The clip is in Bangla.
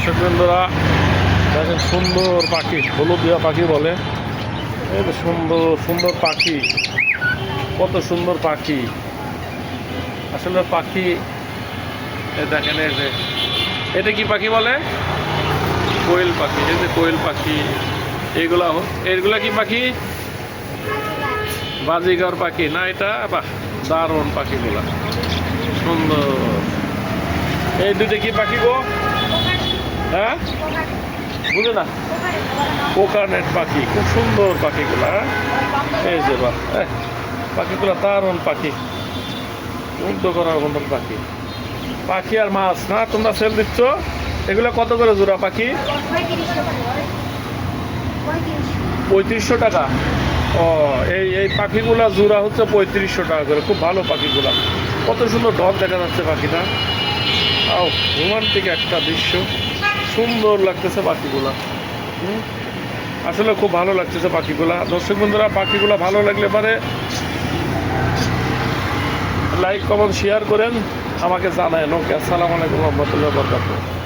দর্শক বন্ধুরা দেখেন সুন্দর পাখি, হলুদিয়া পাখি বলে। এই তো সুন্দর সুন্দর পাখি, কত সুন্দর পাখি। আসলে পাখি দেখেন, এই যে এটা কি পাখি বলে? কোয়েল পাখি। এই যে কোয়েল পাখি, এইগুলা কি পাখি? বাজিগার পাখি না এটা? বাহ, দারুণ পাখিগুলা, সুন্দর। এই দুটো কি পাখি গো? হ্যাঁ, বুঝে না? কোকানেট পাখি, খুব সুন্দর পাখিগুলা। এই যে বাহ, পাখিগুলা দারুণ পাখি, মুগ্ধ করার মতন পাখি। পাখি আর মাছ না তোমরা সেল দিচ্ছ? এগুলো কত করে জোড়া পাখি? 3500 টাকা। ও, এই পাখিগুলা জোড়া হচ্ছে 3500 টাকা করে। খুব ভালো পাখিগুলা, কত সুন্দর ঢপ দেখা যাচ্ছে পাখিটা। রোমান্টিক একটা দৃশ্য, সুন্দর লাগতেছে পাখিগুলা। আসলে খুব ভালো লাগতেছে পাখিগুলা। দর্শক বন্ধুরা, পাখিগুলা ভালো লাগলে পারে লাইক কমেন্ট শেয়ার করেন, আমাকে জানায়। ওকে, আসসালামু আলাইকুম রহমতুল্লাহ বরকাতুহু।